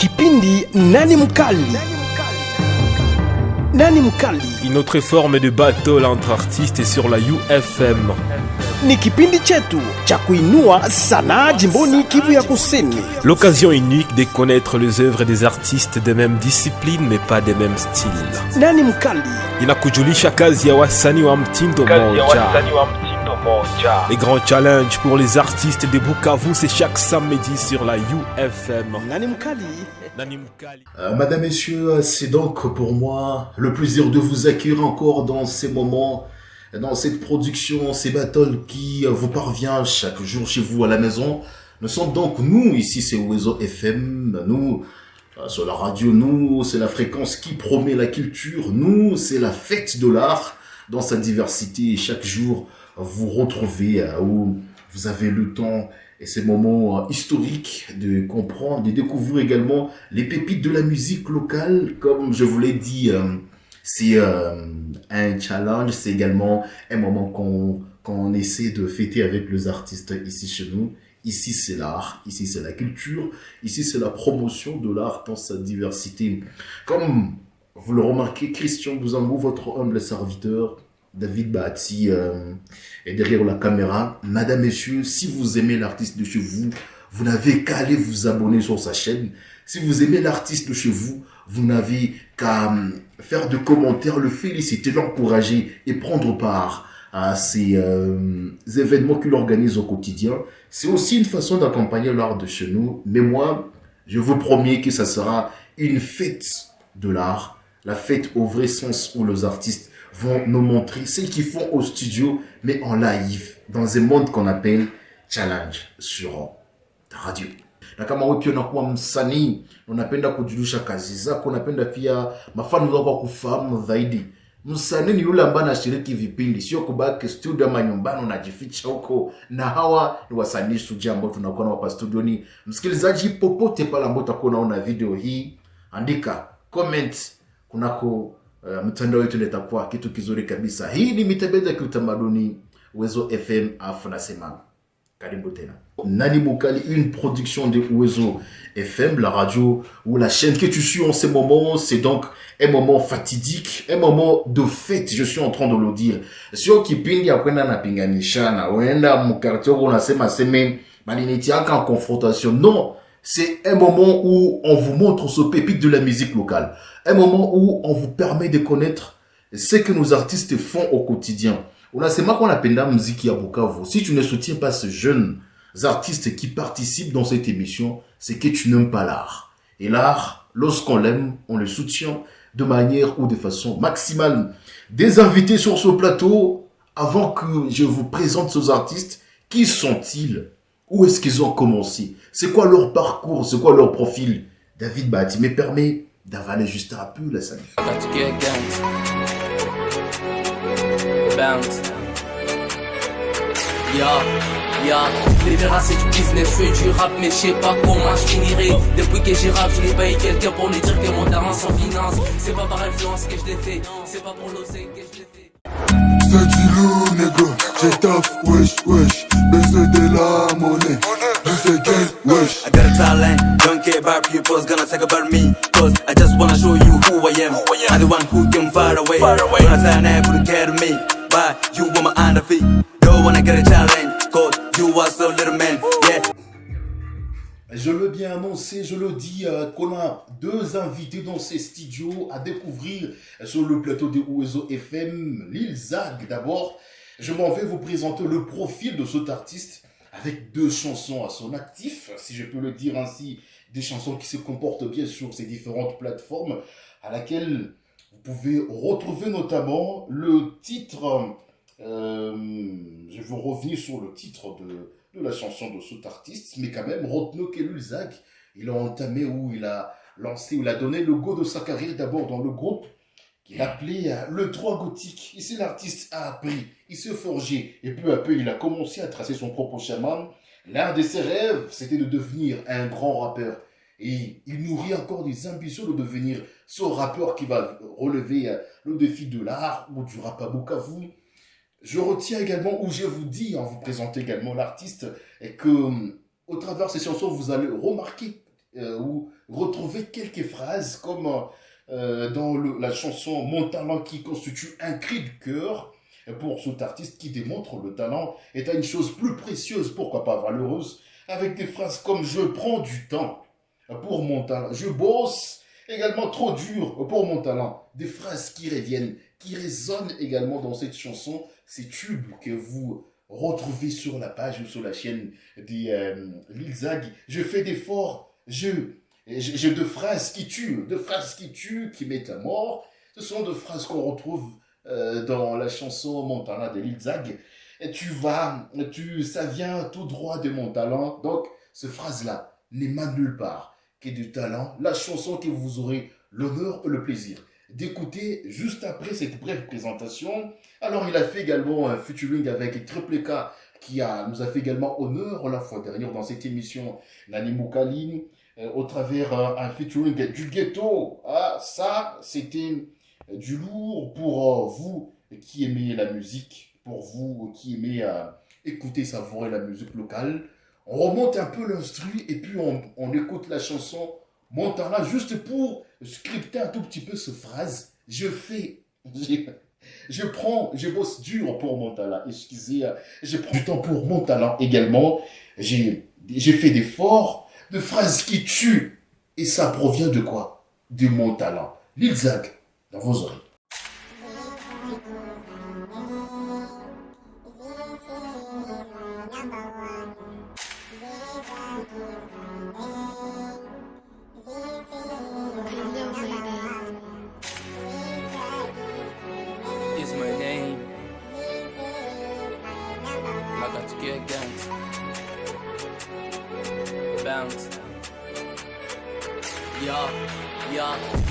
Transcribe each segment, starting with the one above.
Kipindi Nani Mkali. Nani Mkali. Une autre forme de battle entre artistes sur la UFM. Ni kipindi chetu cha kuinua sanaa jimboni Kivu ya Kusini. L'occasion unique de connaître les œuvres des artistes de même discipline mais pas des mêmes styles. Nani Mkali Inakujulisha kazi ya wasanii wa mtindo moja. Les grands challenges pour les artistes de Bukavu, c'est chaque samedi sur la UFM. Nani Mkali. Madame, Messieurs, c'est donc pour moi le plaisir de vous accueillir encore dans ces moments, dans cette production, ces battles qui vous parvient chaque jour chez vous à la maison. Nous sommes donc, nous, ici c'est Ouezo FM, nous, sur la radio, nous, c'est la fréquence qui promet la culture, nous, c'est la fête de l'art dans sa diversité. Et chaque jour, vous retrouvez où vous avez le temps et ces moments historiques de comprendre, de découvrir également les pépites de la musique locale. Comme je vous l'ai dit, c'est un challenge, c'est également un moment qu'on essaie de fêter avec les artistes ici chez nous. Ici, c'est l'art, ici, c'est la culture, ici, c'est la promotion de l'art dans sa diversité. Comme vous le remarquez, Christian Bouzambou, votre humble serviteur, David Bahati est derrière la caméra. Madame, Messieurs, si vous aimez l'artiste de chez vous, vous n'avez qu'à aller vous abonner sur sa chaîne. Si vous aimez l'artiste de chez vous, vous n'avez qu'à faire de commentaires, le féliciter, l'encourager et prendre part à ces événements qu'il organise au quotidien. C'est aussi une façon d'accompagner l'art de chez nous. Mais moi, je vous promets que ça sera une fête de l'art, la fête au vrai sens où les artistes vont nous montrer ce qu'ils font au studio, mais en live, dans un monde qu'on appelle challenge sur ta radio. Na kama wewe pia unakuwa msanii, unapenda kujulisha kazi zako, unapenda pia mafano wako kufahamu zaidi. Msanii ni yule ambaye anashiriki vipindi, sio kubaki studio ama nyumbani unajificha huko. Na hawa ni wasanii studio ambao tunakuwa nao hapa studioni. Msikilizaji, popote pale ambapo utakuwa unaona video hii, andika comment kunako mtandao wetu, litakuwa kitu kizuri kabisa. Hii ni mitembeza ya kiutamaduni Ouezo FM afu nasema karibu tena. Nani Mkali, une production de Ouezo FM, la radio ou la chaîne que tu suis en ce moment. C'est donc un moment fatidique, un moment de fête, je suis en train de le dire. Sio kipindi ya kwenda na pinganishana, uenda mkartio unasema seme malinitiaka en confrontation. Non, c'est un moment où on vous montre ce pépite de la musique locale. Un moment où on vous permet de connaître ce que nos artistes font au quotidien. Unasema qu'on appelle muziki ya Bukavu. Si tu ne soutiens pas ces jeunes artistes qui participent dans cette émission, c'est que tu n'aimes pas l'art. Et l'art, lorsqu'on l'aime, on le soutient de manière ou de façon maximale. Des invités sur ce plateau, avant que je vous présente ces artistes, qui sont-ils? Où est-ce qu'ils ont commencé? C'est quoi leur parcours? C'est quoi leur profil? David Bahati me permet d'avaler juste un peu la salve. Libéra c'est du business, je fais du rap mais je sais pas comment je finirai. Depuis que j'ai rap, je n'ai pas eu quelqu'un pour lui dire que mon talent sans finance. C'est pas par influence que je l'ai fait, c'est pas pour l'oser que je l'ai fait. C'est du loup négro, j'étoffe, wesh wesh, besoin de la monnaie. I got a talent, don't care about people's gonna talk about me. Cause I just wanna show you who I am. I'm the one who came far away. When I turn out, couldn't care to me. But you were my under feet. Don't wanna get a challenge. Cause you are so little man, yeah. Je l'ai bien annoncé, je le dis, qu'on a deux invités dans ces studios à découvrir sur le plateau de Ouezo FM. Lil Zag d'abord. Je m'en vais vous présenter le profil de cet artiste avec deux chansons à son actif, si je peux le dire ainsi, des chansons qui se comportent bien sur ces différentes plateformes, à laquelle vous pouvez retrouver notamment le titre, je veux revenir sur le titre de la chanson de cet artiste, mais quand même, retenez que Lil Zag, il a entamé ou il a lancé, ou il a donné le go de sa carrière d'abord dans le groupe qu'il appelait le 3 Gothique. Ici, l'artiste a appris, il s'est forgé, et peu à peu, il a commencé à tracer son propre chemin. L'un de ses rêves, c'était de devenir un grand rappeur. Et il nourrit encore des ambitions de devenir ce rappeur qui va relever le défi de l'art ou du rap à Bukavu. Je retiens également, ou je vous dis, en vous présentant également l'artiste, et que au travers de ces chansons, vous allez remarquer ou retrouver quelques phrases comme dans la chanson Mon talent qui constitue un cri de cœur pour cet artiste qui démontre le talent est une chose plus précieuse, pourquoi pas valeureuse, avec des phrases comme je prends du temps pour mon talent, je bosse également trop dur pour mon talent, des phrases qui reviennent, qui résonnent également dans cette chanson, ces tubes que vous retrouvez sur la page ou sur la chaîne des Lil Zag. Je fais d'efforts, j'ai de phrases qui tuent, qui mettent à mort. Ce sont de phrases qu'on retrouve dans la chanson Mon talent de Lil Zag. Et ça vient tout droit de mon talent. Donc, cette phrase-là n'émane nulle part que du talent. La chanson que vous aurez l'honneur et le plaisir d'écouter juste après cette brève présentation. Alors, il a fait également un featuring avec Triple K qui nous a fait également honneur la fois dernière dans cette émission Nani Moukali au travers un featuring du ghetto. Ah, ça, c'était du lourd pour vous qui aimez la musique, pour vous qui aimez écouter, savourer la musique locale. On remonte un peu l'instru et puis on écoute la chanson Mon talent juste pour scripter un tout petit peu cette phrase. Je bosse dur pour mon talent. Excusez, je prends du temps pour mon talent également. J'ai fait d'efforts, de phrases qui tuent. Et ça provient de quoi? De mon talent. Lil Zag, dans vos oreilles. Is my name. I got to get guns. Bounce.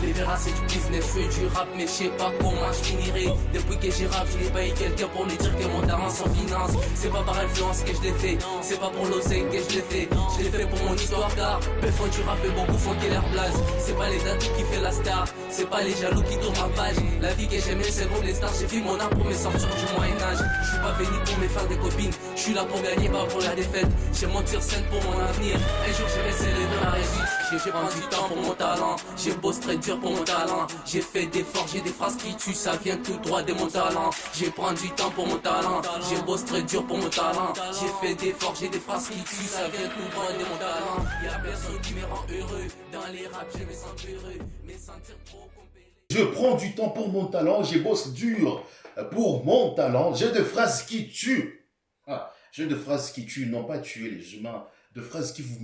Les verras c'est du business, je fais du rap mais je sais pas comment je finirai. Depuis que j'ai rap, je n'ai pas eu quelqu'un pour lui dire que mon talent sans finance. C'est pas par influence que je l'ai fait, c'est pas pour l'oseille que je l'ai fait. Je l'ai fait pour mon histoire car peu font du rap et beaucoup font qu'il leur place. C'est pas les dates qui fait la star, c'est pas les jaloux qui tournent ma page. La vie que j'aimais c'est pour les stars, j'ai fait mon art pour me sortir du Moyen-Âge. Je suis pas venu pour me faire des copines, je suis là pour gagner pas pour la défaite. J'ai mon tir scène pour mon avenir, un jour je vais célébrer la réussite. J'ai pris du temps pour mon talent, j'ai bossé très dur pour mon talent. J'ai fait d'efforts, j'ai des phrases qui tuent, ça vient tout droit de mon talent. J'ai pris du temps pour mon talent, j'ai bossé très dur pour mon talent. J'ai fait d'efforts, j'ai des phrases qui tuent, ça vient tout droit de mon talent. Y'a personne qui me rend heureux, dans les raps je me sens heureux, mais sentir trop compélé. Je prends du temps pour mon talent, j'ai bossé dur pour mon talent. J'ai des phrases qui tuent. J'ai des phrases qui tuent, non pas tuer les humains, des phrases qui vous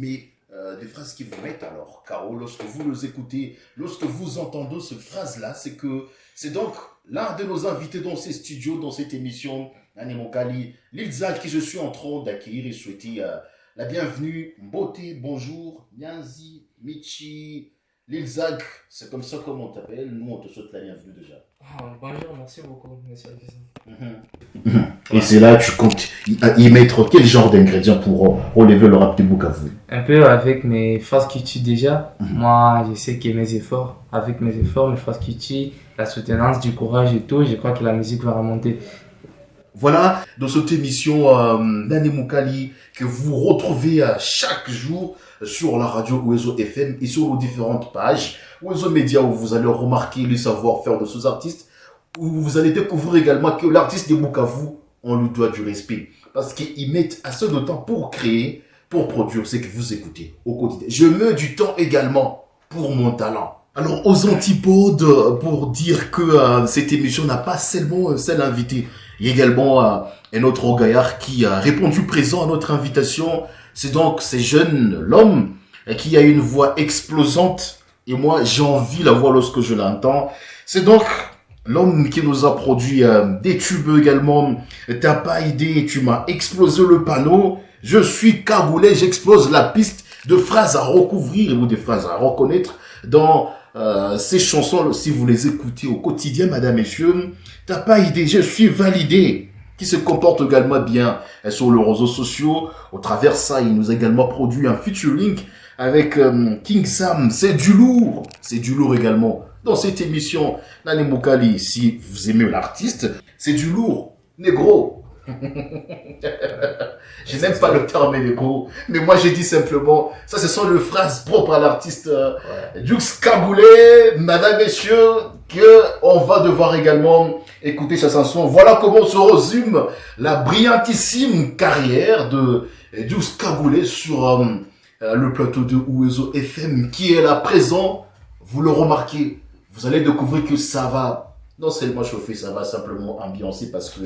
mettent à leur carreau lorsque vous les écoutez, lorsque vous entendez ces phrases-là, c'est donc l'un de nos invités dans ces studios, dans cette émission, Nani Moukali, Lil Zag, qui je suis en train d'accueillir et souhaiter la bienvenue. Beauté, bonjour, Nyanzi, Michi, Lil Zag, c'est comme ça qu'on t'appelle, nous on te souhaite la bienvenue déjà. Bonjour, merci beaucoup, monsieur Alexandre. Et c'est là tu comptes y mettre quel genre d'ingrédients pour relever le rap de Bukavu? Un peu avec mes phrases qui tuent déjà. Moi, je sais que mes efforts, mes phrases qui tuent, la soutenance, du courage et tout, je crois que la musique va remonter. Voilà, dans cette émission Nani Moukali que vous retrouvez chaque jour sur la radio Ouezo FM et sur nos différentes pages Ouezo Média où vous allez remarquer le savoir-faire de ces artistes, où vous allez découvrir également que l'artiste de Bukavu, on lui doit du respect parce qu'ils mettent assez de temps pour créer, pour produire ce que vous écoutez au quotidien. Je mets du temps également pour mon talent. Alors, aux antipodes, pour dire que cette émission n'a pas seulement un seul invité, il y a également un autre gaillard qui a répondu présent à notre invitation. C'est jeune, l'homme qui a une voix explosante. Et moi, j'ai envie de la voir lorsque je l'entends. C'est donc l'homme qui nous a produit des tubes également. T'as pas idée, tu m'as explosé le panneau. Je suis cagoulé, j'explose la piste de phrases à recouvrir ou des phrases à reconnaître dans ces chansons. Si vous les écoutez au quotidien, madame, messieurs, t'as pas idée, je suis validé. Qui se comporte également bien sur les réseaux sociaux. Au travers ça, il nous a également produit un featuring avec King Sam. C'est du lourd également. Dans cette émission, Nani Moukali, si vous aimez l'artiste, c'est du lourd. Négro, Je n'aime pas le terme électro, mais moi j'ai dit simplement, ça ce sont les phrases propres à l'artiste Jux Kaboulé, madame, messieurs, que on va devoir également écouter sa chanson. Voilà comment se résume la brillantissime carrière de Jux Kaboulé sur le plateau de Ouezo FM qui est là présent. Vous le remarquez, vous allez découvrir que ça va non seulement chauffer, ça va simplement ambiancer parce que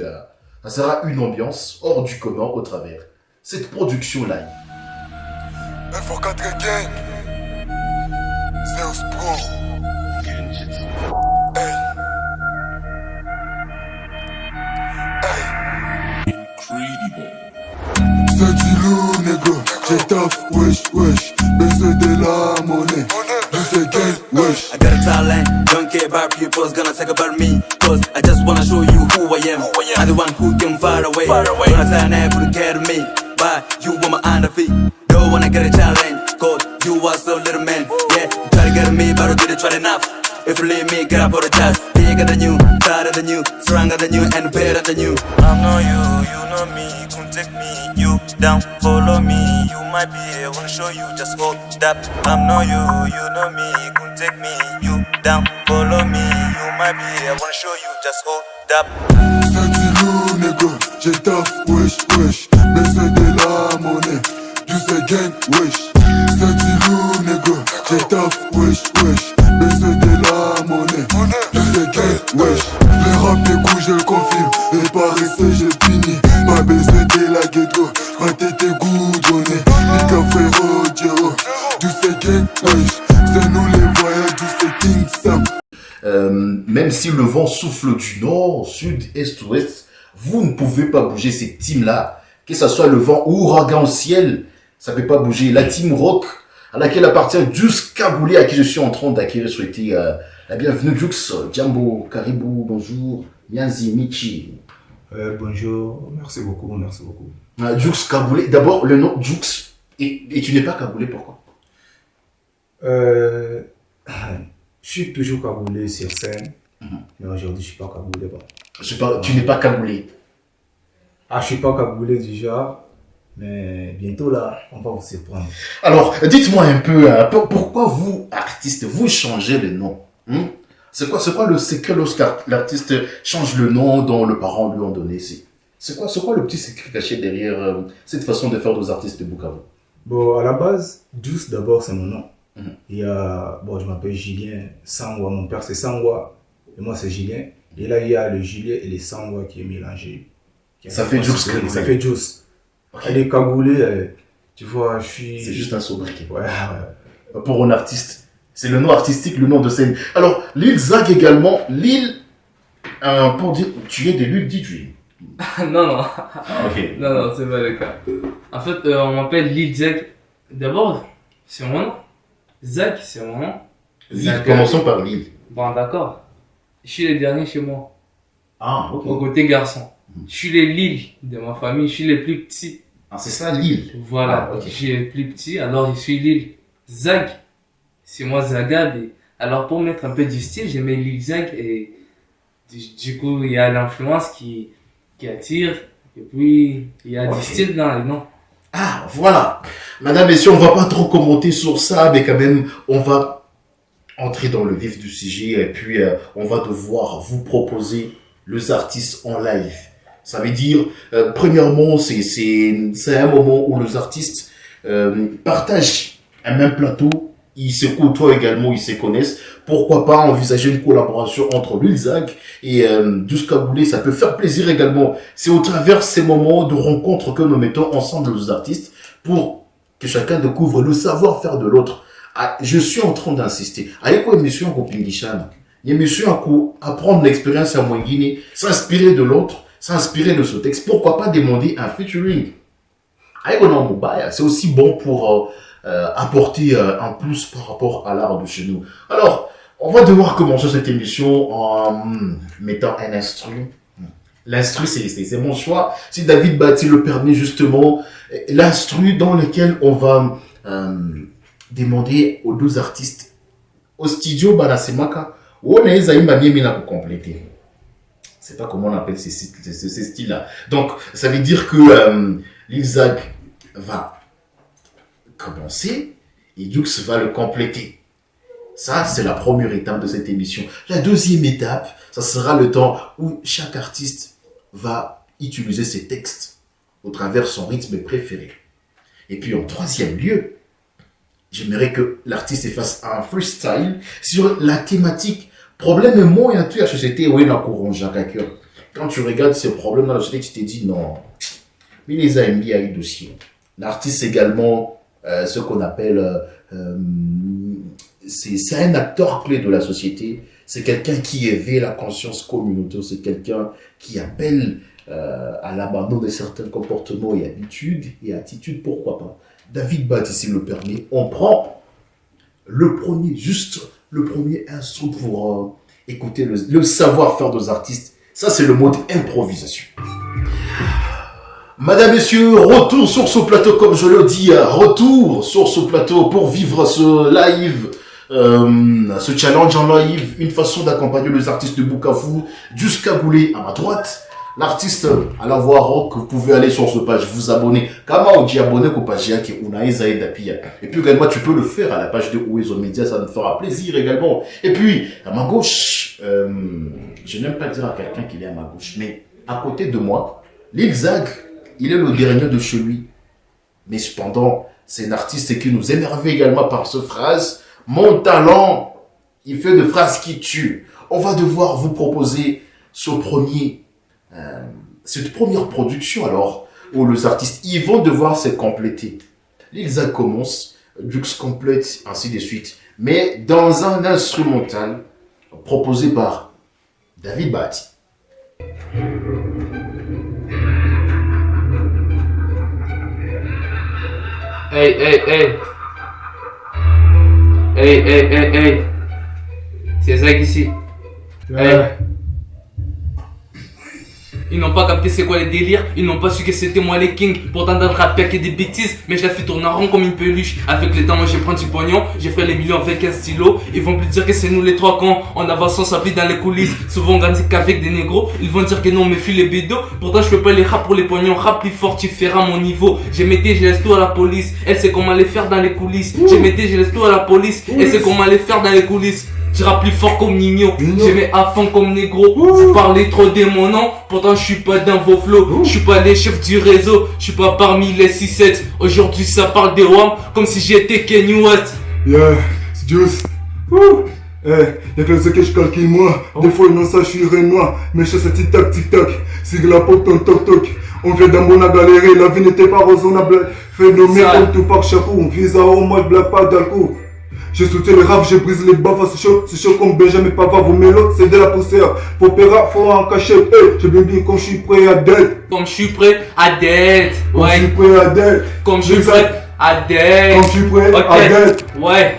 ça sera une ambiance hors du commun au travers cette production live. F4 Gang, Zeus Pro. Hey. Hey. C'est Dilou, négro, j'ai taf, wesh, wesh. Baiser de la monnaie, du fait gang, wesh. I got a talent, don't care about people's gonna talk about me. Cause I just wanna show you who I am. I'm the one who came far away. When I turn up, you care to me. But you want my under feet. Don't wanna get a challenge. Cause you are so little man. Yeah, you try to get me, but I didn't try enough. If you leave me, get up for the dust. Bigger than you, better than you, stronger than you, and better than you. I know you know me, come take me, you down, follow me. You might be here, wanna show you, just hold that. I know you know me, come take me, you down, follow me. You might be here, wanna show you, just hold that. C'est Dilou, négro, j'ai taf, wesh, wesh. Baiser de la monnaie, du fait gang, wesh. C'est Dilou, négro, j'ai taf, wesh, wesh. Baiser de la monnaie, du fait gang, wesh. Les rap des coups, je le confirme. Et pas rester, j'ai fini. Pas baiser de la ghetto, ma tête est goudronnée. Les cafés Rogero, du fait gang, wesh. C'est nous les voyageurs, du fait King Sam. Même si le vent souffle du nord, sud, est, ouest, vous ne pouvez pas bouger cette team-là. Que ce soit le vent ou ouragan ciel, ça ne peut pas bouger. La team rock, à laquelle appartient Jux Kaboulé, à qui je suis en train d'acquérir, souhaiter la bienvenue. Jux, Djambo, Caribou, bonjour, Mianzi, Michi. Bonjour, merci beaucoup, merci beaucoup. Jux Kaboulé, d'abord le nom Jux, et tu n'es pas Kaboulé, pourquoi? Je suis toujours Kaboulé sur scène, mais aujourd'hui je suis pas Kaboulé. Tu n'es pas Kaboulé. Ah, je suis pas Kaboulé déjà, mais bientôt là, on va vous surprendre. Alors, dites-moi un peu, pourquoi vous, artistes, vous changez le nom? C'est que lorsque l'artiste change le nom dont le parent lui ont donné? C'est quoi le petit secret caché derrière cette façon de faire des artistes de Bukavu? Bon, à la base, Jux d'abord c'est mon nom. Il y a, je m'appelle Julien Sangwa, mon père c'est Sangwa, et moi c'est Julien. Et là il y a le Julien et les Sangwa qui est mélangé. Ça fait Jux. Ça fait Jux. Okay. Elle est Kaboulé, tu vois, je suis... C'est juste un sobriquet. Ouais. Pour un artiste. C'est le nom artistique, le nom de scène. Alors, Lil Zag également. Lil, pour dire, tu es de Lil DJ. Non. Ok. Non, c'est pas le cas. En fait, on m'appelle Lil Zag. D'abord, c'est mon nom. Zag, c'est mon nom. Lil, commençons par Lil. Bon, d'accord. Je suis le dernier chez moi. Ah, ok. Au côté garçon. Je suis les Lil de ma famille, je suis le plus petit. Ah, c'est ça, Lil. Voilà, okay. Je suis le plus petit, alors je suis Lil. Zag, c'est moi Zagab. Alors pour mettre un peu du style, j'ai mis Lil Zag et du coup il y a l'influence qui attire et puis il y a du style dans les noms. Ah, voilà. Madame, messieurs, on va pas trop commenter sur ça, mais quand même, on va entrer dans le vif du sujet et puis on va devoir vous proposer les artistes en live. Ça veut dire, premièrement, c'est un moment où les artistes partagent un même plateau, ils se côtoient également, ils se connaissent. Pourquoi pas envisager une collaboration entre Lil Zag et Jux Kaboulé, ça peut faire plaisir également. C'est au travers ces moments de rencontre que nous mettons ensemble les artistes pour que chacun découvre le savoir-faire de l'autre. Ah, je suis en train d'insister. Avec quoi émission Kopingishan? L'émission à apprendre l'expérience à Mwengini, s'inspirer de l'autre, s'inspirer de ce texte. Pourquoi pas demander un featuring? C'est aussi bon pour apporter un plus par rapport à l'art de chez nous. Alors, on va devoir commencer cette émission en mettant un instru. L'instru, c'est mon choix. Si David Bati le permet justement, l'instru dans lequel on va demander aux deux artistes au studio Banasemaka. On est compléter. C'est pas comment on appelle ces styles-là. Donc, ça veut dire que Lil Zag va commencer et Dux va le compléter. Ça, c'est la première étape de cette émission. La deuxième étape, ça sera le temps où chaque artiste va utiliser ses textes au travers son rythme préféré. Et puis, en troisième lieu, j'aimerais que l'artiste fasse un freestyle sur la thématique problème moins à toute la société. Oui, dans le courant, Jacques. Quand tu regardes ces problèmes dans la société, tu te dis non. Mais les AMB a eu dossier. L'artiste également, ce qu'on appelle, c'est un acteur clé de la société. C'est quelqu'un qui éveille la conscience communautaire. C'est quelqu'un qui appelle à l'abandon de certains comportements et habitudes et attitudes. Pourquoi pas? David Bat, ici le permet. On prend le premier instru pour écouter le savoir-faire des artistes. Ça, c'est le mode improvisation. Madame, messieurs, retour sur ce plateau, comme je le dis, retour sur ce plateau pour vivre ce live, ce challenge en live, une façon d'accompagner les artistes de Bukavu jusqu'à Goulé à ma droite. L'artiste, à la voix rock, vous pouvez aller sur ce page, vous abonner. Comment on dit abonner au page qui est Unaïza et Dapia. Et puis également, tu peux le faire à la page de Ouezo Media, ça me fera plaisir également. Et puis, à ma gauche, je n'aime pas dire à quelqu'un qu'il est à ma gauche, mais à côté de moi, Lil Zag, il est le dernier de chez lui. Mais cependant, c'est un artiste qui nous énerve également par ce phrase. Mon talent, il fait des phrases qui tuent. On va devoir vous proposer cette première production alors, où les artistes, ils vont devoir se compléter. Lil Zag commence, Dux complète, ainsi de suite. Mais dans un instrumental proposé par David Bati. Hey. C'est Zag ici. Hey. Ils n'ont pas capté c'est quoi les délires, ils n'ont pas su que c'était moi les kings. Pourtant dans le rap y'a que des bêtises, mais je la fais tourner en rond comme une peluche. Avec le temps moi je prends du pognon, j'ai fait les millions avec un stylo. Ils vont plus dire que c'est nous les trois cons, on avance on s'applique dans les coulisses. Souvent on gagne qu'avec des négros, ils vont dire que non on me fuit les bédos. Pourtant je fais pas les rap pour les pognons, rap plus fort tu feras mon niveau. J'ai metté, je laisse tout à la police, elle sait comment les faire dans les coulisses. J'ai metté, je laisse tout à la police, elle sait comment les faire dans les coulisses. Tu rappes plus fort comme Nino, j'ai mis à fond comme négro. Vous parlez trop de mon nom, pourtant je suis pas dans vos flots. Je suis pas les chefs du réseau, je suis pas parmi les 6-7. Aujourd'hui ça parle des WAM, comme si j'étais Kanye West. Yeah, c'est Juice. Y'a que ce que je calcule moi. Des fois non ça je suis Renoir. Mais je sais tic-tac, tic-tac. C'est la porte ton toc-toc. On vient d'un bon à galérer, la vie n'était pas raisonnable. Phénomène comme tout par chapeau, on vise à au moins de blague pas d'alcool. J'ai sauté le rap, j'ai brisé les baffes, c'est chaud comme Benjamin Pavard, vos mélos, c'est de la poussière. Faut péra, faut en cacher, j'ai bien dit quand je suis prêt à dette. Comme je suis prêt à dette, ouais. Comme je suis prêt à dette. Comme je suis prêt à dette. Comme je suis prêt à dette. Ouais.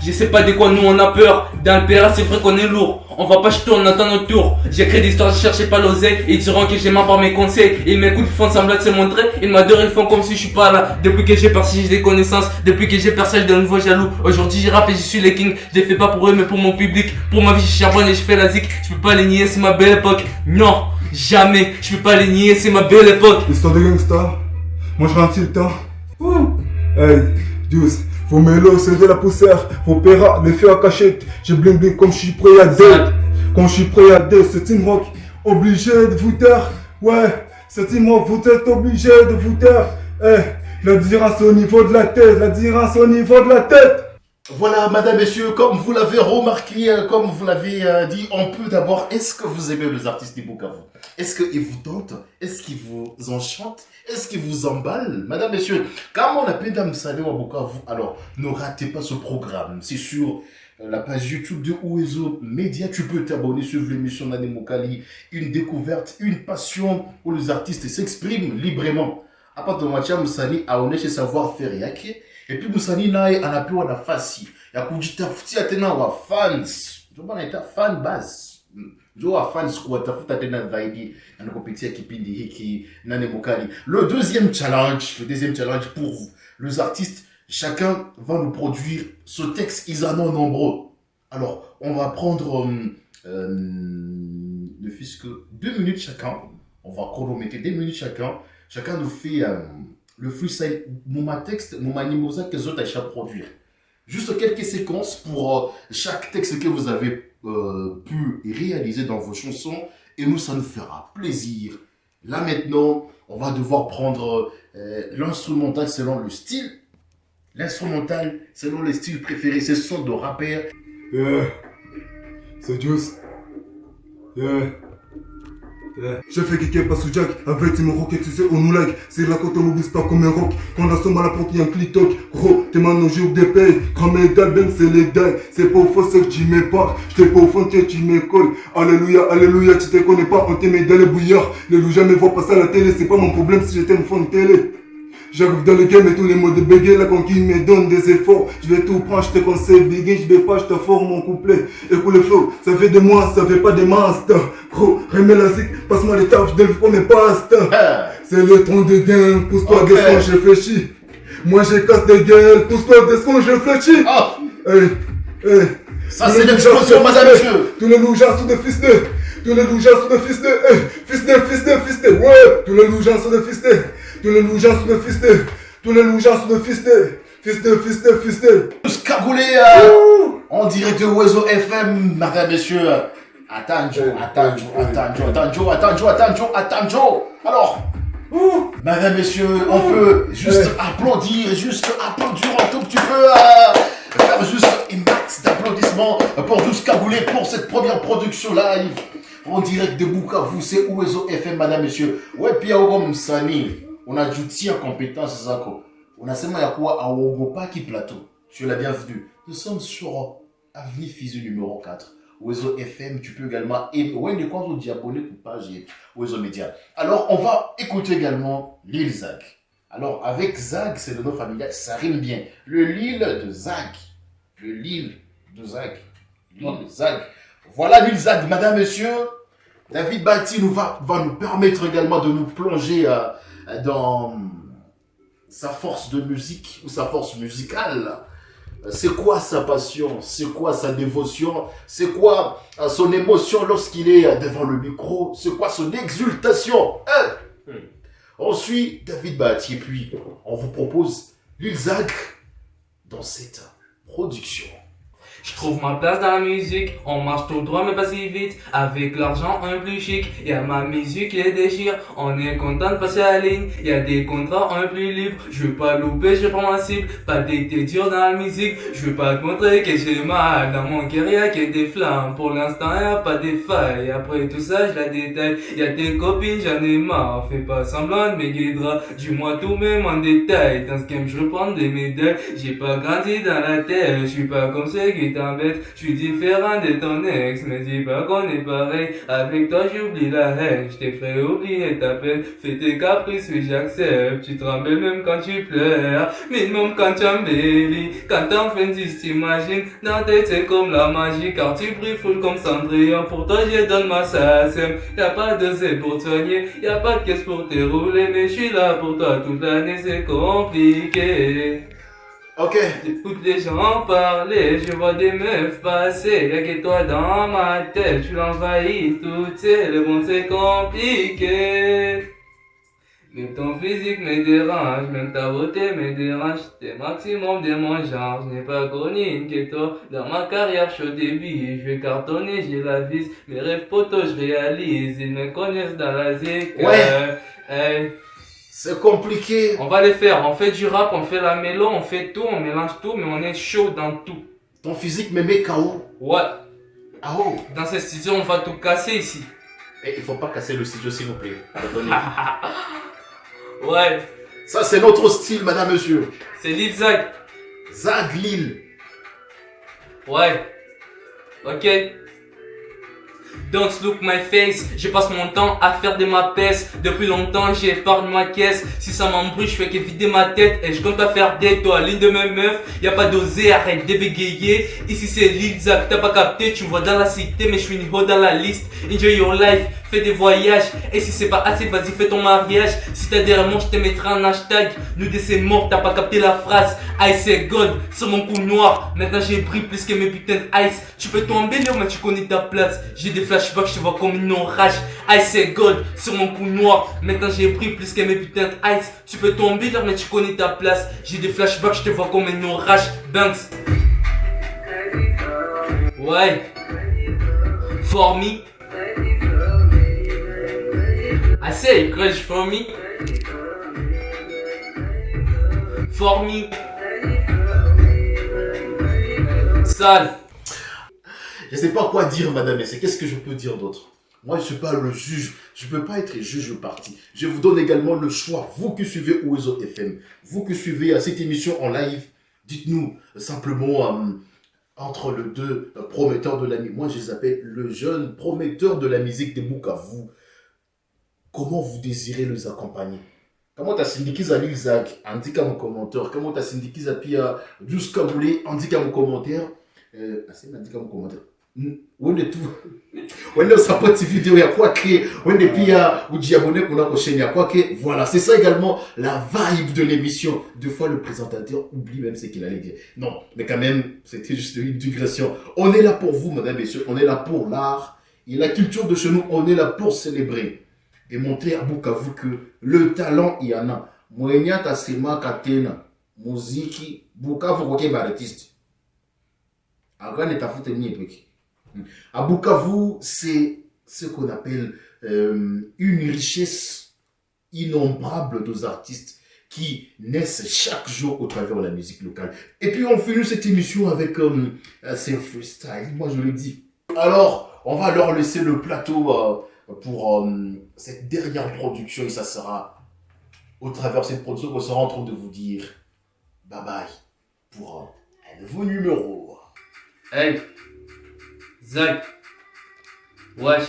Je sais pas de quoi nous on a peur. Dans le PRA c'est vrai qu'on est lourd. On va pas jeter, on attend notre tour. J'écris des histoires, je cherchais pas l'oseille. Ils diront que j'ai mal par mes conseils. Ils m'écoutent, ils font semblant de se montrer. Ils m'adorent, ils font comme si je suis pas là. Depuis que j'ai percé, j'ai des connaissances. Depuis que j'ai percé, j'ai de nouveaux jaloux. Aujourd'hui j'ai rappé, je suis les kings. Je les fais pas pour eux mais pour mon public. Pour ma vie je charbonne et je fais la zik. Je peux pas les nier, c'est ma belle époque. Non, jamais. Je peux pas les nier, c'est ma belle époque. Histoire de gangsta. Moi je ralentis le temps. Hey, Juice. Faut mélo, c'est de la poussière. Faut péra, les feux à cachette. J'ai bling bling comme je suis prêt à dette. Comme je suis prêt à dette, c'est Team Rock. Obligé de vous taire. Ouais, c'est Team Rock, vous êtes obligé de vous taire. La différence au niveau de la tête. La différence au niveau de la tête. Voilà, madame, messieurs, comme vous l'avez remarqué, comme vous l'avez dit, on peut d'abord, est-ce que vous aimez les artistes du Bukavu? Est-ce qu'ils vous tentent? Est-ce qu'ils vous enchantent? Est-ce qu'ils vous emballent? Madame, messieurs, comme on appelle Dame Salé au Bukavu, alors ne ratez pas ce programme. C'est sur la page YouTube de Ouezo Media. Tu peux t'abonner sur l'émission Nane Moukali, une découverte, une passion où les artistes s'expriment librement. À part de Matia Moussani, à oneshe savoir-faire yake. Et puis Moussani nae anapewa nafasi ya kujitafutia tena wa fans. Ndio naita fan base. Ndio wa fans kuwatafuta tena zaidi na kupitia kipindi hiki Nane Moukali. Le deuxième challenge pour vous. Les artistes, chacun va nous produire ce texte, ils en ont nombreux. Alors, on va prendre ne fût-ce que 2 minutes chacun. On va chronométrer 2 minutes chacun. Chacun nous fait le freestyle Mouma texte, Mouma Nimosa, que autres à produire. Juste quelques séquences pour chaque texte que vous avez pu réaliser dans vos chansons. Et nous, ça nous fera plaisir. Là maintenant, on va devoir prendre l'instrumental selon le style. L'instrumental selon les styles préférés. Ce sont de rappeurs. C'est Juice. J'ai fait quelqu'un pas sous Jack, avec mon rocket, tu sais, on nous like. C'est la côte, on n'oublie pas comme un rock. Quand la somme à la porte, il y a un clic-toc. Gros, t'es maintenant jour des payes. Quand mes dalles, ben c'est les dalles. C'est pas au fond, c'est que tu m'épartes. J'étais pas au fond, que tu m'écoles. Alléluia, alléluia, tu te connais pas, on t'aimait dans les bouillards. Les loups jamais voient passer à la télé, c'est pas mon problème si j'étais une fond de télé. J'arrive dans le game et tous les mots de béguer, la conquille me donne des efforts. Je vais tout prendre, je te conseille, béguer, je vais pas, je t'afforme mon couplet. Écoute le flow, ça fait des mois, ça fait pas des masters. Gros, remets la zik, passe-moi les taffes, je donne pour mes pastes. C'est le tronc de gain, pousse-toi, descends, je réfléchis. Moi je casse des gueules, pousse-toi, descends, je réfléchis. Ça c'est l'explosion, madame, monsieur. Tous les loups-gens sont des fistés. Tous les loups-gens sont des fistés. Fistés, ouais. Tous les loups-gens sont des fistés. Tous les loups-gens sont des fistés. Tous les loups-gens sont des fistés. Fistés. Tous cagoulés en direct de Oiseau FM, madame, messieurs. Attention. Alors, madame, messieurs, on peut juste applaudir un tout petit peu. Faire juste un max d'applaudissements pour tous cagoulés pour cette première production live. En direct de Bukavu, c'est Oiseau FM, madame, messieurs. Ouais, puis à Sani, on a du tir compétence, c'est ça. On a seulement quoi à Ogopaki Plateau. Tu es la bienvenue. Nous sommes sur Avenue Fizu numéro 4. Oiseau FM, tu peux également aimer quand on dit abonner pour page Oiseau Média. Alors, on va écouter également Lil Zag. Alors, avec Zag, c'est le nom familial, ça rime bien. Le Lil de Zag. Voilà Lil Zag, madame, monsieur. David Bati va nous permettre également de nous plonger dans sa force de musique ou sa force musicale. C'est quoi sa passion? C'est quoi sa dévotion? C'est quoi son émotion lorsqu'il est devant le micro? C'est quoi son exultation? On suit David Bati et puis on vous propose Lil Zag dans cette production. Je trouve ma place dans la musique, on marche tout droit mais pas si vite. Avec l'argent un plus chic, y'a ma musique qui les déchire. On est content de passer à la ligne, y'a des contrats un plus libres. Je veux pas louper, je prends ma cible, pas d'être dur dans la musique. Je veux pas te montrer que j'ai mal dans mon cœur, y'a que des flammes. Pour l'instant y'a pas des failles, après tout ça je la détaille. Y'a tes copines, j'en ai marre, fais pas semblant de me guidera. Dis-moi tout même en détail, dans ce game je reprends des médailles. J'ai pas grandi dans la terre, je suis pas comme ceux qui t'embête, je suis différent de ton ex, me dis pas qu'on est pareil. Avec toi j'oublie la haine, je t'ai fait oublier ta peine. Fais tes caprices, oui j'accepte, tu trembles même quand tu pleures, minimum quand tu embellis. Quand t'enfin tu t'imagines, dans ta tête c'est comme la magie, car tu brilles full comme Cendrillon. Pour toi je donne ma SACEM, y'a pas de zé pour te soigner, y'a pas de caisse pour te rouler, mais je suis là pour toi toute l'année, c'est compliqué. Ok. J'écoute les gens parler, je vois des meufs passer, y'a que toi dans ma tête, tu l'envahis tout seul, le monde c'est compliqué. Même ton physique me dérange, même ta beauté me dérange, t'es maximum de mon genre, je n'ai pas connu une que toi. Dans ma carrière je suis au début, je vais cartonner, j'ai la vis, mes rêves potos je réalise, ils me connaissent dans la zik. Ouais. C'est compliqué. On va les faire, on fait du rap, on fait la mélo, on fait tout, on mélange tout, mais on est chaud dans tout. Ton physique me met KO. Ouais. Ah oh. Dans cette studio, on va tout casser ici. Et il faut pas casser le studio s'il vous plaît. Ouais. Ça c'est notre style, madame, monsieur. C'est Lil Zag. Zag Lil. Ouais. Ok. Don't look my face, je passe mon temps à faire de ma peste. Depuis longtemps j'épargne ma caisse. Si ça m'embrouille je fais que vider ma tête. Et je compte pas faire d'étoiles de mes meufs. Y'a pas d'oser, arrête de bégayer. Ici c'est Lil Zag, t'as pas capté, tu vois dans la cité. Mais je suis niveau dans la liste. Enjoy your life, fais des voyages. Et si c'est pas assez, vas-y, fais ton mariage. Si t'as des remords, je te mettrai un hashtag. Nous c'est mort, t'as pas capté la phrase. Ice et gold sur mon cou noir. Maintenant j'ai pris plus que mes putains d'ice. Tu peux t'embellir, mais tu connais ta place. J'ai des flashbacks, je te vois comme une orage. Ice et gold sur mon cou noir. Maintenant j'ai pris plus que mes putains d'ice. Tu peux t'embellir, mais tu connais ta place. J'ai des flashbacks, je te vois comme une orage. Banks. Ouais. For me. I say crush for me. For me. Sale. Je sais pas quoi dire, madame, mais c'est qu'est-ce que je peux dire d'autre? Moi, je suis pas le juge. Je peux pas être juge parti. Je vous donne également le choix. Vous qui suivez Oizo FM, vous qui suivez cette émission en live, dites-nous simplement entre les deux prometteurs de la musique. Moi, je les appelle le jeune prometteur de la musique de Bukavu. Comment vous désirez les accompagner? Comment t'as syndiqué à l'Ilzac? Indique à mon commentaire. Comment t'as syndiqué à Pia jusqu'à Boulé? Indique à mon commentaire. Indique à mon commentaire. On est tout. On est sur cette vidéo. Il y a quoi que. On est Pia ou diabonné qu'on a au chaîne. Il y a quoi que. Voilà. C'est ça également la vibe de l'émission. Deux fois le présentateur oublie même ce qu'il allait dire. Non. Mais quand même, c'était juste une digression. On est là pour vous, madame, messieurs. On est là pour l'art et la culture de chez nous. On est là pour célébrer. Et montrer à Bukavu que le talent, il y en a. Moyenya tasema katena. Muziki. Bukavu koke ba artiste. Avant de t'affouter ni époque. À Bukavu, c'est ce qu'on appelle une richesse innombrable de artistes qui naissent chaque jour au travers de la musique locale. Et puis on finit cette émission avec ces freestyle. Moi je le dis. Alors, on va leur laisser le plateau pour cette dernière production et ça sera au travers de cette production qu'on sera en train de vous dire bye bye pour un nouveau numéro. Hey, Zach, wesh.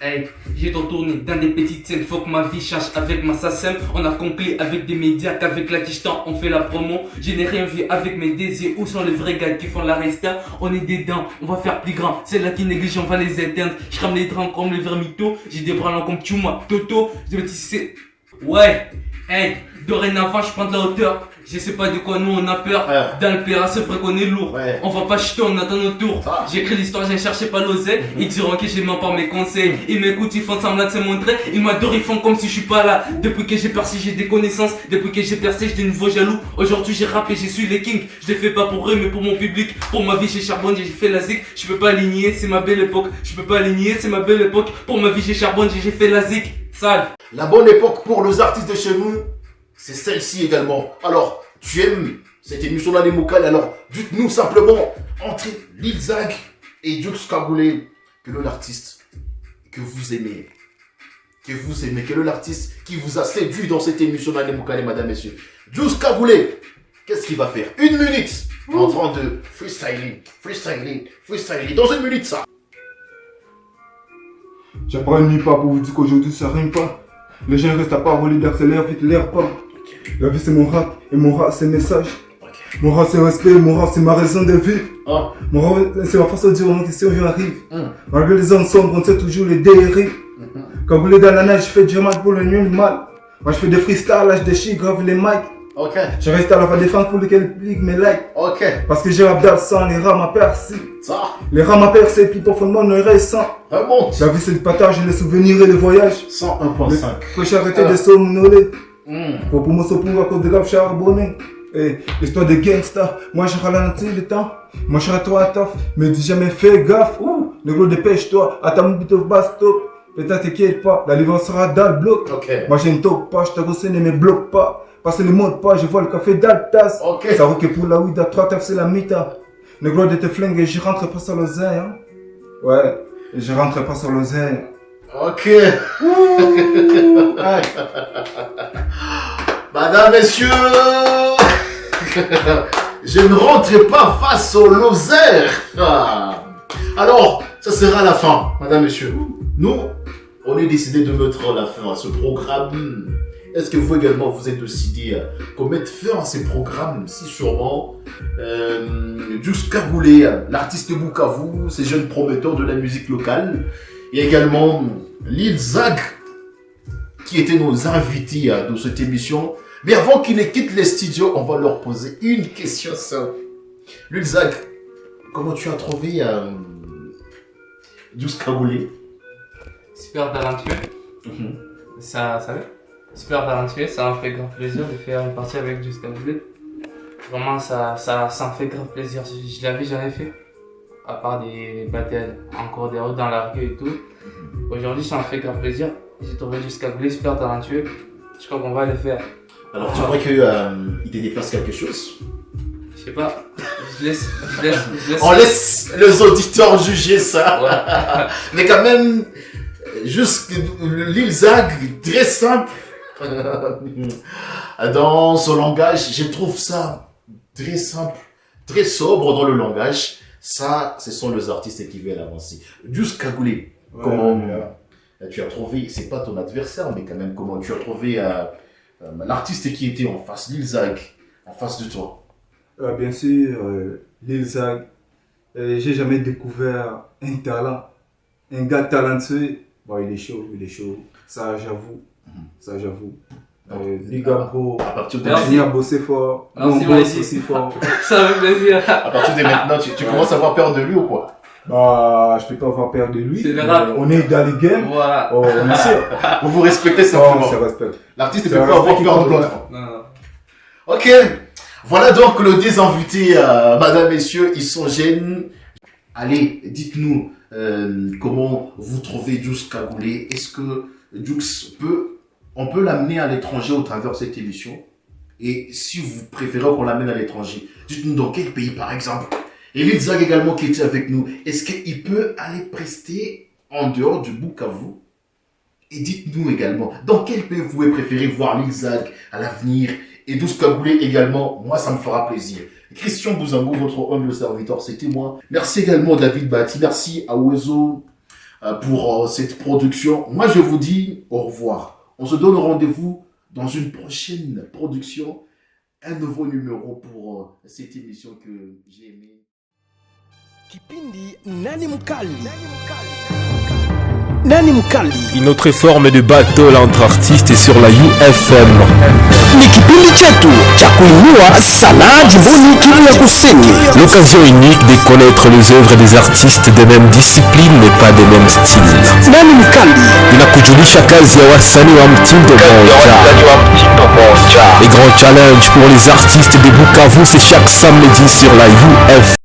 Hey, j'ai tourné dans des petites scènes, faut que ma vie change avec ma SACEM. On a compris avec des médias qu'avec la Kistan on fait la promo. Je n'ai rien vu avec mes désirs, où sont les vrais gars qui font la resta? On est dedans, on va faire plus grand, c'est là qui néglige, on va les éteindre. Je crame les draps comme les vermictos, j'ai des bras longs comme Tchouma, Toto, je me dis ouais, hey, dorénavant je prends de la hauteur. Je sais pas de quoi nous on a peur. Dans le Péra, c'est vrai qu'on est lourd. On va pas chuter, on attend notre tour. J'écris l'histoire, j'ai cherché pas l'oseille. Ils diront que j'ai menti par mes conseils. Ils m'écoutent, ils font semblant de se montrer. Ils m'adorent, ils font comme si je suis pas là. Depuis que j'ai percé, j'ai des connaissances. Depuis que j'ai percé, j'ai des nouveaux jaloux. Aujourd'hui j'ai rappé, je suis les kings. Je les fais pas pour eux, mais pour mon public. Pour ma vie, j'ai charbonné, j'ai fait la zik. Je peux pas aligner, c'est ma belle époque. Je peux pas aligner, c'est ma belle époque. Pour ma vie, j'ai charbonné, j'ai fait la zik. Sale. La bonne époque pour les artistes de chez nous, c'est celle-ci également. Alors, tu aimes cette émission-là, les Mokal, alors dites-nous simplement entre l'Ilzac et Jux Kaboulé, quel est l'artiste que vous aimez, quel est l'artiste qui vous a séduit dans cette émission-là, les Mokal, mesdames, messieurs. Jux Kaboulé, qu'est-ce qu'il va faire? 1 minute en train de freestyling. Dans 1 minute, ça. J'apprends une nuit pas pour vous dire qu'aujourd'hui ça rime pas. Les gens restent à parole d'accélérer vite l'air pas. La vie c'est mon rap et mon rap c'est message. Mon rap c'est respect, mon rap c'est ma raison de vivre. Mon rap c'est ma façon de dire aux gens qui survivent arrive. Malgré les hommes sombres, on sait toujours les dérives. Quand vous voulez dans la neige, je fais du mal pour le nuit, le mal. Moi je fais des freestyles, là je déchire grave les mics. Je reste à la fin des fans pour lesquels cliquent mes likes. Parce que j'ai rap d'absent, les rats m'a percé. Les rats m'a percé, plus profondément ne récent. La vie c'est le partage, les souvenirs et les voyages. 101.5. Faut que j'arrête de somnoler. Faut pour moi pour à cause de grave charbonné. L'histoire de gangsta, moi je ralentis le temps. Moi je rate à taf, mais dis jamais fais gaffe. Le gros dépêche-toi, à ta mobile au bas-stop. Peut-être t'inquiète pas, la livraison sera dans le bloc. Moi j'ai une toque pas, je te recèle ne me bloque pas. Parce que le monde pas, je vois le café d'Altas. Ça vaut que pour la weed à 3 taf c'est la mita. Le gros de te flingue et je rentre pas sur l'oseille. Hein. Ouais, je rentre pas sur l'oseille. Madame, messieurs, je ne rentre pas face au loser. Alors, ça sera la fin, madame, messieurs. Nous, on est décidé de mettre la fin à ce programme. est-ce que vous également vous êtes décidé pour mettre fin à ces programmes si sûrement Juice Kagoulé, l'artiste de Bukavu, ces jeunes prometteurs de la musique locale, et également Lil Zag, qui étaient nos invités de cette émission. Mais avant qu'ils ne quittent les studios, on va leur poser une question simple. Lil Zag, comment tu as trouvé Juice Kagoulé? Super talentueux. Ça va. Super talentueux, ça m'a fait grand plaisir de faire une partie avec Juice Kagoulé. Vraiment, ça me fait grand plaisir. Je l'avais jamais fait, à part des battles en cours des routes dans la rue et tout. Aujourd'hui, ça m'a fait grand plaisir. J'ai trouvé Juice Kagoulé super talentueux. Je crois qu'on va le faire. Alors, tu crois qu'il te dépasse quelque chose? Je sais pas. Je laisse. On laisse les auditeurs juger ça. Ouais. Mais quand même, juste Lil Zag, très simple. Dans son langage, je trouve ça très simple, très sobre dans le langage. Ça, ce sont les artistes qui veulent avancer. Juice Kagoulé, comment tu as trouvé, c'est pas ton adversaire, mais quand même, comment tu as trouvé l'artiste qui était en face, Lil Zag, en face de toi? Bien sûr, Lil Zag, j'ai jamais découvert un talent, un gars talentueux. Bon, il est chaud, ça j'avoue. Big up bro, à partir de il a bossé fort, on bosse aussi fort. Ça fait plaisir. À partir de maintenant, tu commences à avoir peur de lui ou quoi? Bah, je peux pas avoir peur de lui. C'est le rap. On est dans les games. Voilà. Oh, on est sûr. Vous vous respectez simplement. On se respecte. L'artiste ne peut pas avoir peur de l'autre. Non. Ok. Voilà donc le désinvité, madame, messieurs, ils sont jeunes. Allez, dites-nous comment vous trouvez Juice Kagoulé. Est-ce que Juice on peut l'amener à l'étranger au travers de cette émission? Et si vous préférez qu'on l'amène à l'étranger, dites-nous dans quel pays par exemple. Et Lil Zag également qui était avec nous, est-ce qu'il peut aller prester en dehors du Bukavu? Et dites-nous également, dans quel pays vous pouvez préférer voir Lil Zag à l'avenir? Et Juice Kagoulé également, moi ça me fera plaisir. Christian Bouzangou, votre humble serviteur, c'était moi. Merci également David Bati, merci à Oezo pour cette production. Moi je vous dis au revoir. On se donne rendez-vous dans une prochaine production, un nouveau numéro pour cette émission que j'ai aimée. Kipindi Nani Mkali. Nani Mkali. Une autre forme de battle entre artistes sur la UFM. Ni kipindi chetu cha kuinua sanaa jimboni Kivu ya Kusini. L'occasion unique de connaître les œuvres des artistes des mêmes disciplines mais pas des mêmes styles. Nani Mkali. Inakujulisha kazi ya wasanii wa mtindo moja. Les grands challenges pour les artistes de Bukavu, c'est chaque samedi sur la UFM.